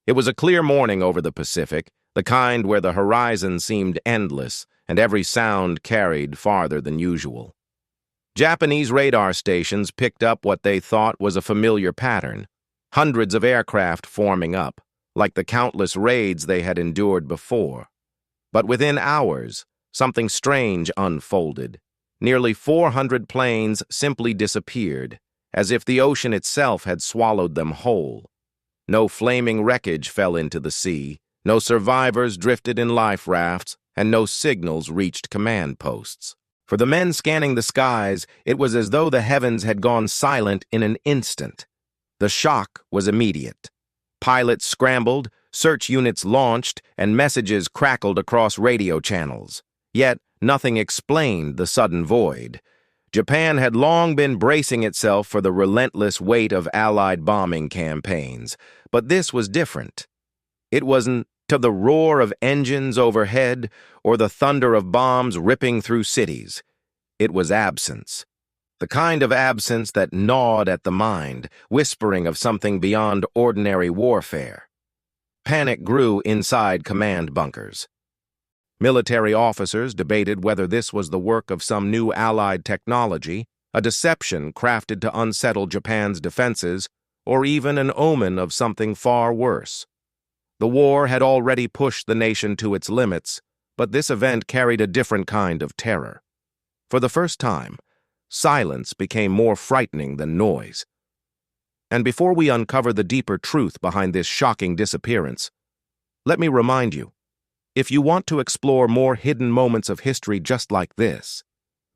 It was a clear morning over the Pacific, the kind where the horizon seemed endless and every sound carried farther than usual. Japanese radar stations picked up what they thought was a familiar pattern, hundreds of aircraft forming up, like the countless raids they had endured before. But within hours, something strange unfolded. Nearly 400 planes simply disappeared, as if the ocean itself had swallowed them whole. No flaming wreckage fell into the sea, no survivors drifted in life rafts, and no signals reached command posts. For the men scanning the skies, it was as though the heavens had gone silent in an instant. The shock was immediate. Pilots scrambled, search units launched, and messages crackled across radio channels. Yet, nothing explained the sudden void. Japan had long been bracing itself for the relentless weight of Allied bombing campaigns, but this was different. It wasn't to the roar of engines overhead or the thunder of bombs ripping through cities. It was absence. The kind of absence that gnawed at the mind, whispering of something beyond ordinary warfare. Panic grew inside command bunkers. Military officers debated whether this was the work of some new Allied technology, a deception crafted to unsettle Japan's defenses, or even an omen of something far worse. The war had already pushed the nation to its limits, but this event carried a different kind of terror. For the first time, silence became more frightening than noise. And before we uncover the deeper truth behind this shocking disappearance, let me remind you, if you want to explore more hidden moments of history just like this,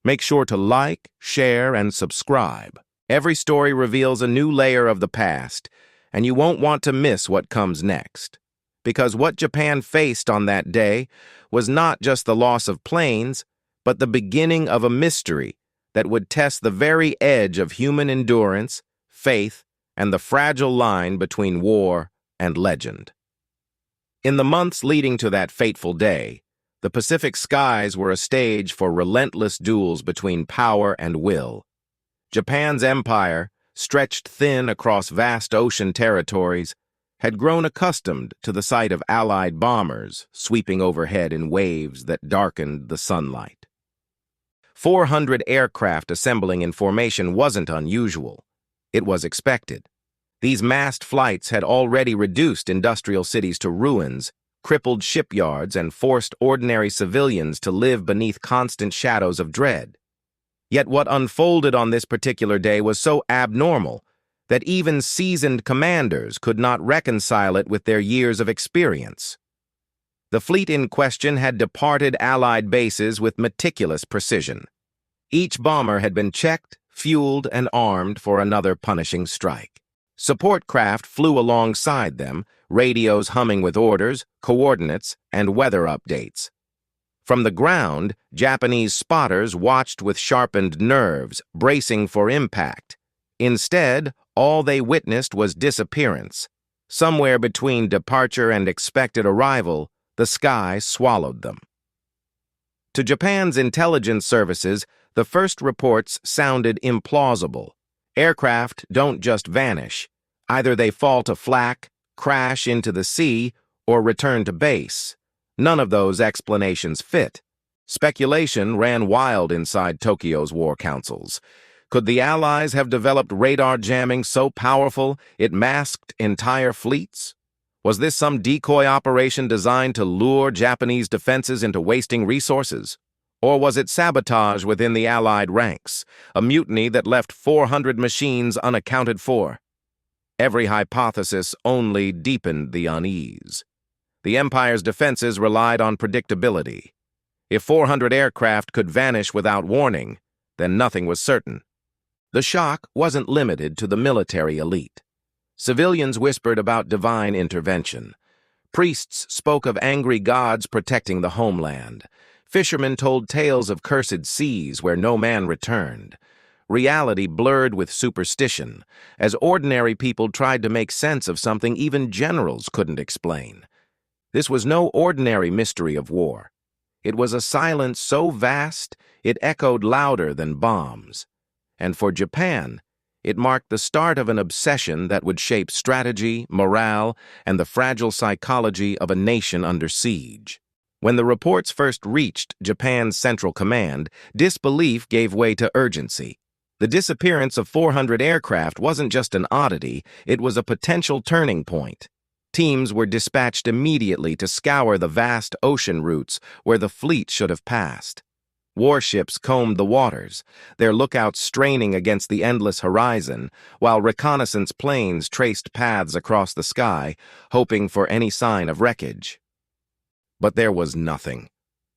make sure to like, share, and subscribe. Every story reveals a new layer of the past, and you won't want to miss what comes next. Because what Japan faced on that day was not just the loss of planes, but the beginning of a mystery that would test the very edge of human endurance, faith, and the fragile line between war and legend. In the months leading to that fateful day, the Pacific skies were a stage for relentless duels between power and will. Japan's empire, stretched thin across vast ocean territories, had grown accustomed to the sight of Allied bombers sweeping overhead in waves that darkened the sunlight. 400 aircraft assembling in formation wasn't unusual. It was expected. These massed flights had already reduced industrial cities to ruins, crippled shipyards, and forced ordinary civilians to live beneath constant shadows of dread. Yet what unfolded on this particular day was so abnormal that even seasoned commanders could not reconcile it with their years of experience. The fleet in question had departed Allied bases with meticulous precision. Each bomber had been checked, fueled, and armed for another punishing strike. Support craft flew alongside them, radios humming with orders, coordinates, and weather updates. From the ground, Japanese spotters watched with sharpened nerves, bracing for impact. Instead, all they witnessed was disappearance. Somewhere between departure and expected arrival, the sky swallowed them. To Japan's intelligence services, the first reports sounded implausible. Aircraft don't just vanish. Either they fall to flak, crash into the sea, or return to base. None of those explanations fit. Speculation ran wild inside Tokyo's war councils. Could the Allies have developed radar jamming so powerful it masked entire fleets? Was this some decoy operation designed to lure Japanese defenses into wasting resources? Or was it sabotage within the Allied ranks, a mutiny that left 400 machines unaccounted for? Every hypothesis only deepened the unease. The Empire's defenses relied on predictability. If 400 aircraft could vanish without warning, then nothing was certain. The shock wasn't limited to the military elite. Civilians whispered about divine intervention. Priests spoke of angry gods protecting the homeland. Fishermen told tales of cursed seas where no man returned. Reality blurred with superstition, as ordinary people tried to make sense of something even generals couldn't explain. This was no ordinary mystery of war. It was a silence so vast it echoed louder than bombs. And for Japan, It marked the start of an obsession that would shape strategy, morale, and the fragile psychology of a nation under siege. When the reports first reached Japan's Central Command, disbelief gave way to urgency. The disappearance of 400 aircraft wasn't just an oddity, it was a potential turning point. Teams were dispatched immediately to scour the vast ocean routes where the fleet should have passed. Warships combed the waters, their lookouts straining against the endless horizon, while reconnaissance planes traced paths across the sky, hoping for any sign of wreckage. But there was nothing.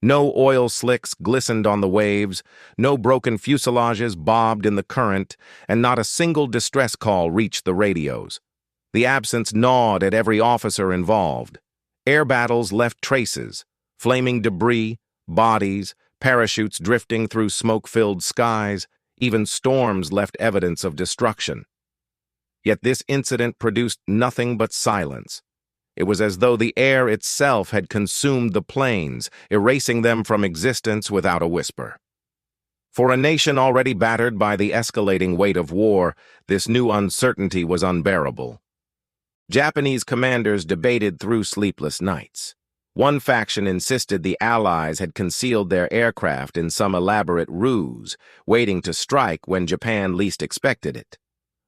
No oil slicks glistened on the waves, no broken fuselages bobbed in the current, and not a single distress call reached the radios. The absence gnawed at every officer involved. Air battles left traces, flaming debris, bodies, parachutes drifting through smoke-filled skies, even storms left evidence of destruction. Yet this incident produced nothing but silence. It was as though the air itself had consumed the planes, erasing them from existence without a whisper. For a nation already battered by the escalating weight of war, this new uncertainty was unbearable. Japanese commanders debated through sleepless nights. One faction insisted the Allies had concealed their aircraft in some elaborate ruse, waiting to strike when Japan least expected it.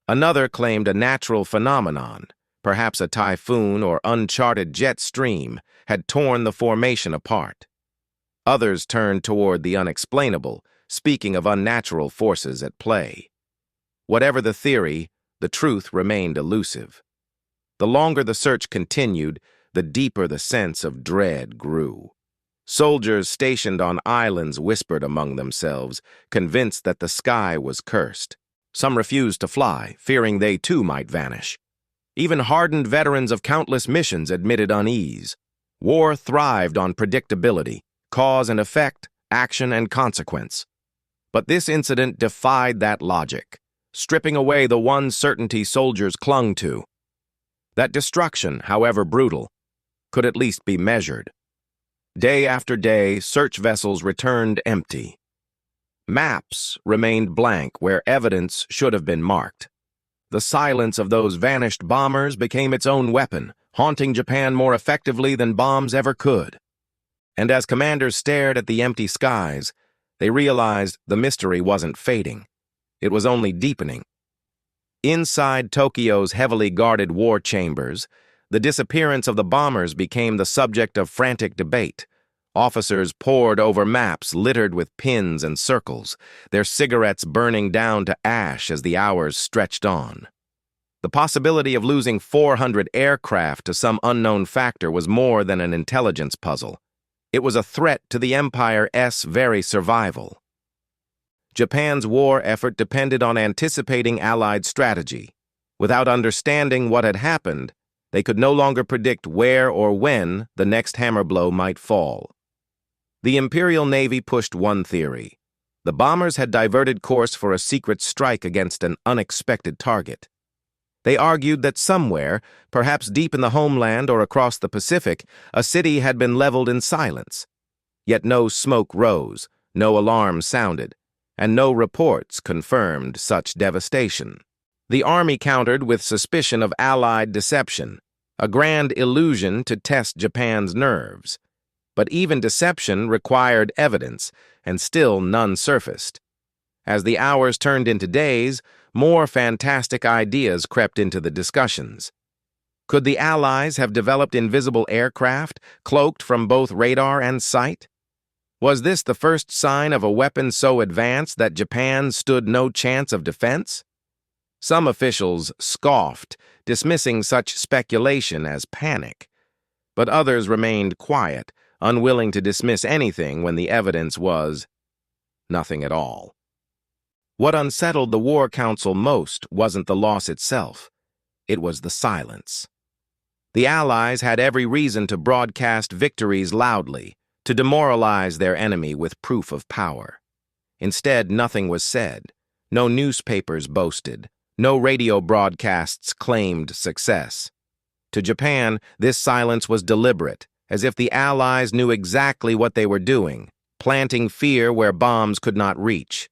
Another claimed a natural phenomenon, perhaps a typhoon or uncharted jet stream, had torn the formation apart. Others turned toward the unexplainable, speaking of unnatural forces at play. Whatever the theory, the truth remained elusive. The longer the search continued, the deeper the sense of dread grew. Soldiers stationed on islands whispered among themselves, convinced that the sky was cursed. Some refused to fly, fearing they too might vanish. Even hardened veterans of countless missions admitted unease. War thrived on predictability, cause and effect, action and consequence. But this incident defied that logic, stripping away the one certainty soldiers clung to. That destruction, however brutal, could at least be measured. Day after day, search vessels returned empty. Maps remained blank where evidence should have been marked. The silence of those vanished bombers became its own weapon, haunting Japan more effectively than bombs ever could. And as commanders stared at the empty skies, they realized the mystery wasn't fading. It was only deepening. Inside Tokyo's heavily guarded war chambers, the disappearance of the bombers became the subject of frantic debate. Officers pored over maps littered with pins and circles, their cigarettes burning down to ash as the hours stretched on. The possibility of losing 400 aircraft to some unknown factor was more than an intelligence puzzle. It was a threat to the Empire's very survival. Japan's war effort depended on anticipating Allied strategy. Without understanding what had happened, they could no longer predict where or when the next hammer blow might fall. The Imperial Navy pushed one theory. The bombers had diverted course for a secret strike against an unexpected target. They argued that somewhere, perhaps deep in the homeland or across the Pacific, a city had been leveled in silence. Yet no smoke rose, no alarm sounded, and no reports confirmed such devastation. The Army countered with suspicion of Allied deception, a grand illusion to test Japan's nerves. But even deception required evidence, and still none surfaced. As the hours turned into days, more fantastic ideas crept into the discussions. Could the Allies have developed invisible aircraft, cloaked from both radar and sight? Was this the first sign of a weapon so advanced that Japan stood no chance of defense? Some officials scoffed, dismissing such speculation as panic. But others remained quiet, unwilling to dismiss anything when the evidence was nothing at all. What unsettled the War Council most wasn't the loss itself. It was the silence. The Allies had every reason to broadcast victories loudly, to demoralize their enemy with proof of power. Instead, nothing was said. No newspapers boasted. No radio broadcasts claimed success. To Japan, this silence was deliberate, as if the Allies knew exactly what they were doing, planting fear where bombs could not reach.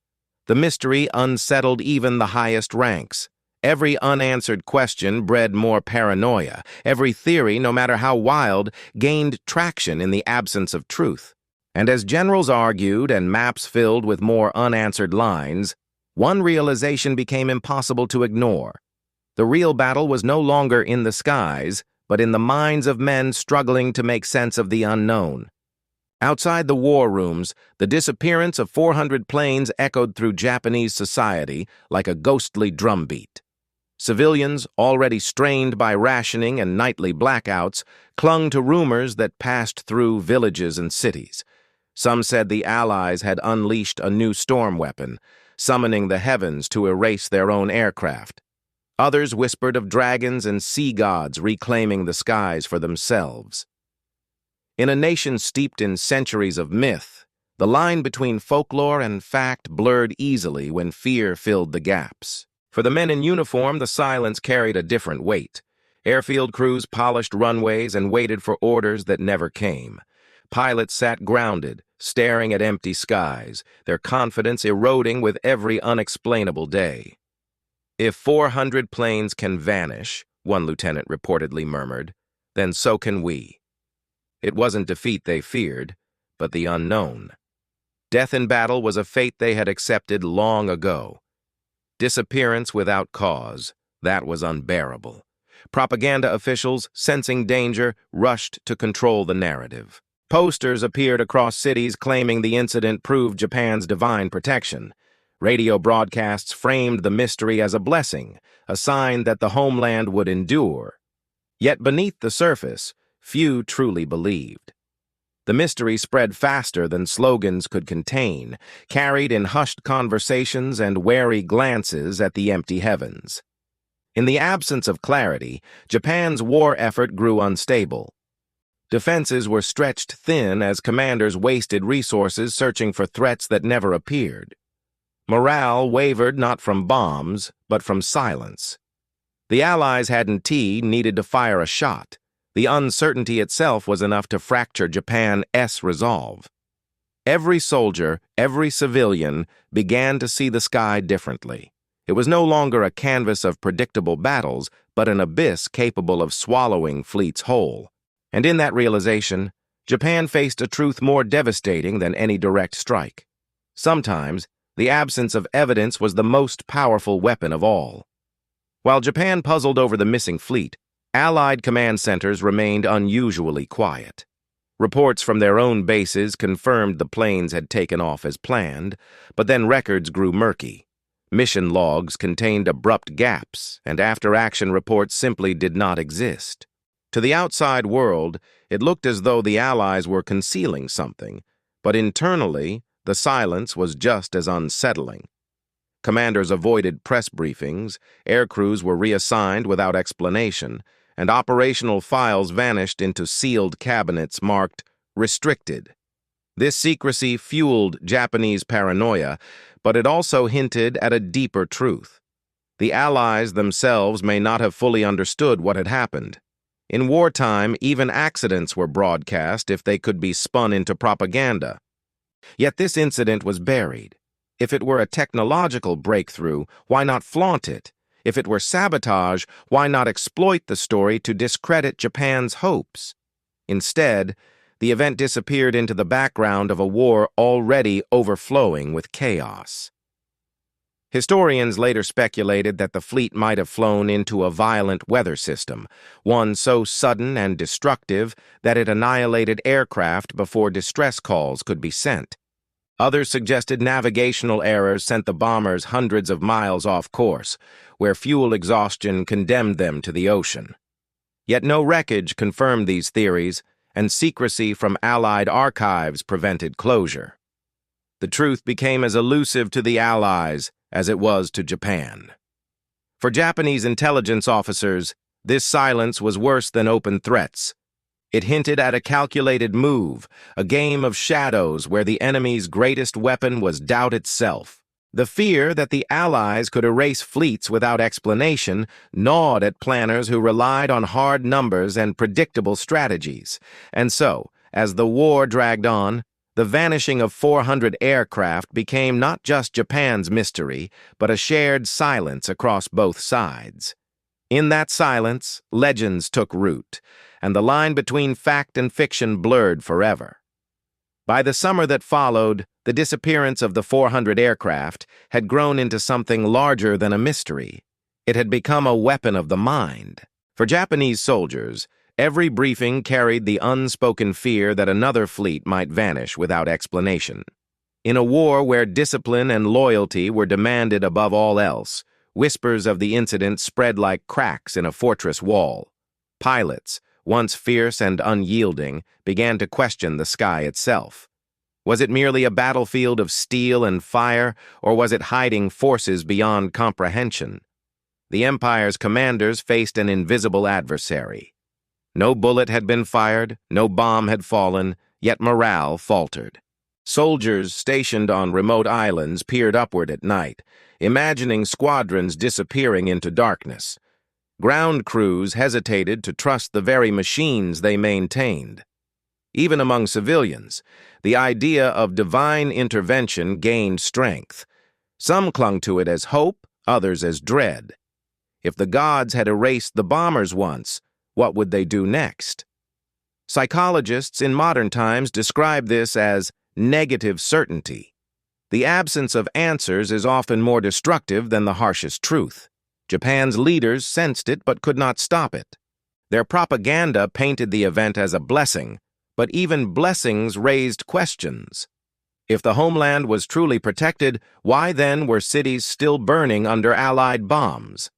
The mystery unsettled even the highest ranks. Every unanswered question bred more paranoia. Every theory, no matter how wild, gained traction in the absence of truth. And as generals argued and maps filled with more unanswered lines, one realization became impossible to ignore. The real battle was no longer in the skies, but in the minds of men struggling to make sense of the unknown. Outside the war rooms, the disappearance of 400 planes echoed through Japanese society like a ghostly drumbeat. Civilians, already strained by rationing and nightly blackouts, clung to rumors that passed through villages and cities. Some said the Allies had unleashed a new storm weapon, summoning the heavens to erase their own aircraft. Others whispered of dragons and sea gods reclaiming the skies for themselves. In a nation steeped in centuries of myth, the line between folklore and fact blurred easily when fear filled the gaps. For the men in uniform, the silence carried a different weight. Airfield crews polished runways and waited for orders that never came. Pilots sat grounded, staring at empty skies, their confidence eroding with every unexplainable day. "If 400 planes can vanish," one lieutenant reportedly murmured, "then so can we." It wasn't defeat they feared, but the unknown. Death in battle was a fate they had accepted long ago. Disappearance without cause, that was unbearable. Propaganda officials, sensing danger, rushed to control the narrative. Posters appeared across cities claiming the incident proved Japan's divine protection. Radio broadcasts framed the mystery as a blessing, a sign that the homeland would endure. Yet beneath the surface, few truly believed. The mystery spread faster than slogans could contain, carried in hushed conversations and wary glances at the empty heavens. In the absence of clarity, Japan's war effort grew unstable. Defenses were stretched thin as commanders wasted resources searching for threats that never appeared. Morale wavered not from bombs, but from silence. The Allies hadn't needed to fire a shot. The uncertainty itself was enough to fracture Japan's resolve. Every soldier, every civilian, began to see the sky differently. It was no longer a canvas of predictable battles, but an abyss capable of swallowing fleets whole. And in that realization, Japan faced a truth more devastating than any direct strike. Sometimes, the absence of evidence was the most powerful weapon of all. While Japan puzzled over the missing fleet, Allied command centers remained unusually quiet. Reports from their own bases confirmed the planes had taken off as planned, but then records grew murky. Mission logs contained abrupt gaps, and after-action reports simply did not exist. To the outside world, it looked as though the Allies were concealing something, but internally, the silence was just as unsettling. Commanders avoided press briefings, aircrews were reassigned without explanation, and operational files vanished into sealed cabinets marked restricted. This secrecy fueled Japanese paranoia, but it also hinted at a deeper truth. The Allies themselves may not have fully understood what had happened. In wartime, even accidents were broadcast if they could be spun into propaganda. Yet this incident was buried. If it were a technological breakthrough, why not flaunt it? If it were sabotage, why not exploit the story to discredit Japan's hopes? Instead, the event disappeared into the background of a war already overflowing with chaos. Historians later speculated that the fleet might have flown into a violent weather system, one so sudden and destructive that it annihilated aircraft before distress calls could be sent. Others suggested navigational errors sent the bombers hundreds of miles off course, where fuel exhaustion condemned them to the ocean. Yet no wreckage confirmed these theories, and secrecy from Allied archives prevented closure. The truth became as elusive to the Allies as it was to Japan. For Japanese intelligence officers, this silence was worse than open threats. It hinted at a calculated move, a game of shadows where the enemy's greatest weapon was doubt itself. The fear that the Allies could erase fleets without explanation gnawed at planners who relied on hard numbers and predictable strategies. And so, as the war dragged on, the vanishing of 400 aircraft became not just Japan's mystery, but a shared silence across both sides. In that silence, legends took root, and the line between fact and fiction blurred forever. By the summer that followed, the disappearance of the 400 aircraft had grown into something larger than a mystery. It had become a weapon of the mind. For Japanese soldiers, every briefing carried the unspoken fear that another fleet might vanish without explanation. In a war where discipline and loyalty were demanded above all else, whispers of the incident spread like cracks in a fortress wall. Pilots, once fierce and unyielding, began to question the sky itself. Was it merely a battlefield of steel and fire, or was it hiding forces beyond comprehension? The Empire's commanders faced an invisible adversary. No bullet had been fired, no bomb had fallen, yet morale faltered. Soldiers stationed on remote islands peered upward at night, imagining squadrons disappearing into darkness. Ground crews hesitated to trust the very machines they maintained. Even among civilians, the idea of divine intervention gained strength. Some clung to it as hope, others as dread. If the gods had erased the bombers once, what would they do next? Psychologists in modern times describe this as negative certainty. The absence of answers is often more destructive than the harshest truth. Japan's leaders sensed it but could not stop it. Their propaganda painted the event as a blessing, but even blessings raised questions. If the homeland was truly protected, why then were cities still burning under Allied bombs?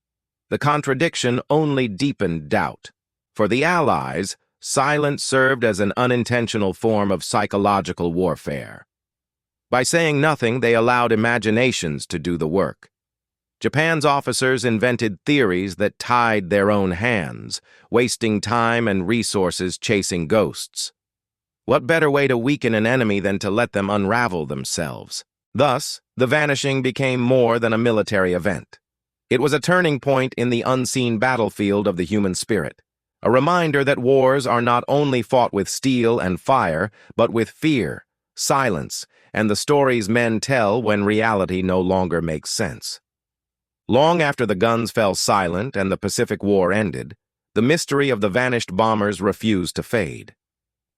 The contradiction only deepened doubt. For the Allies, silence served as an unintentional form of psychological warfare. By saying nothing, they allowed imaginations to do the work. Japan's officers invented theories that tied their own hands, wasting time and resources chasing ghosts. What better way to weaken an enemy than to let them unravel themselves? Thus, the vanishing became more than a military event. It was a turning point in the unseen battlefield of the human spirit, a reminder that wars are not only fought with steel and fire, but with fear, silence, and the stories men tell when reality no longer makes sense. Long after the guns fell silent and the Pacific War ended, the mystery of the vanished bombers refused to fade.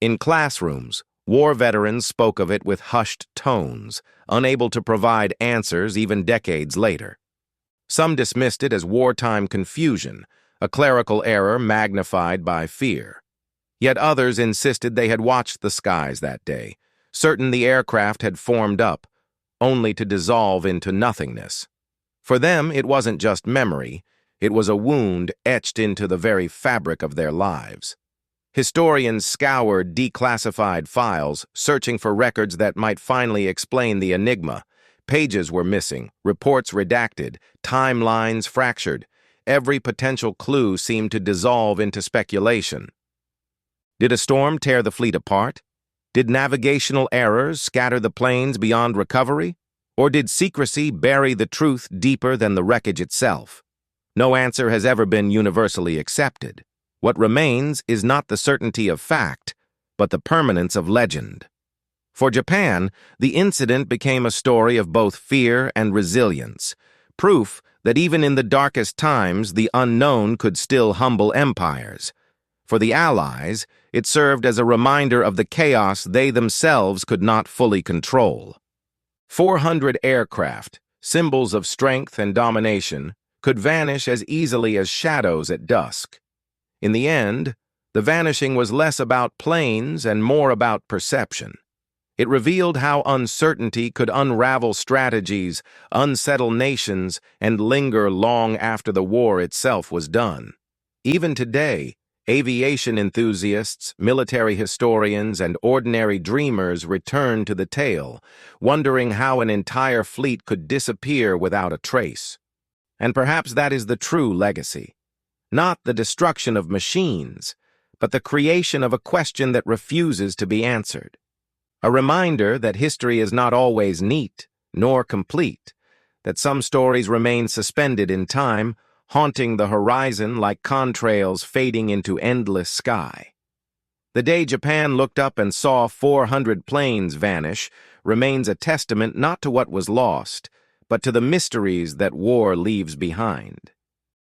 In classrooms, war veterans spoke of it with hushed tones, unable to provide answers even decades later. Some dismissed it as wartime confusion, a clerical error magnified by fear. Yet others insisted they had watched the skies that day, certain the aircraft had formed up, only to dissolve into nothingness. For them, it wasn't just memory, it was a wound etched into the very fabric of their lives. Historians scoured declassified files, searching for records that might finally explain the enigma. Pages were missing, reports redacted, timelines fractured. Every potential clue seemed to dissolve into speculation. Did a storm tear the fleet apart? Did navigational errors scatter the planes beyond recovery? Or did secrecy bury the truth deeper than the wreckage itself? No answer has ever been universally accepted. What remains is not the certainty of fact, but the permanence of legend. For Japan, the incident became a story of both fear and resilience, proof that even in the darkest times, the unknown could still humble empires. For the Allies, it served as a reminder of the chaos they themselves could not fully control. 400 aircraft, symbols of strength and domination, could vanish as easily as shadows at dusk. In the end, the vanishing was less about planes and more about perception. It revealed how uncertainty could unravel strategies, unsettle nations, and linger long after the war itself was done. Even today, aviation enthusiasts, military historians, and ordinary dreamers return to the tale, wondering how an entire fleet could disappear without a trace. And perhaps that is the true legacy. Not the destruction of machines, but the creation of a question that refuses to be answered. A reminder that history is not always neat, nor complete, that some stories remain suspended in time, haunting the horizon like contrails fading into endless sky. The day Japan looked up and saw 400 planes vanish remains a testament not to what was lost, but to the mysteries that war leaves behind.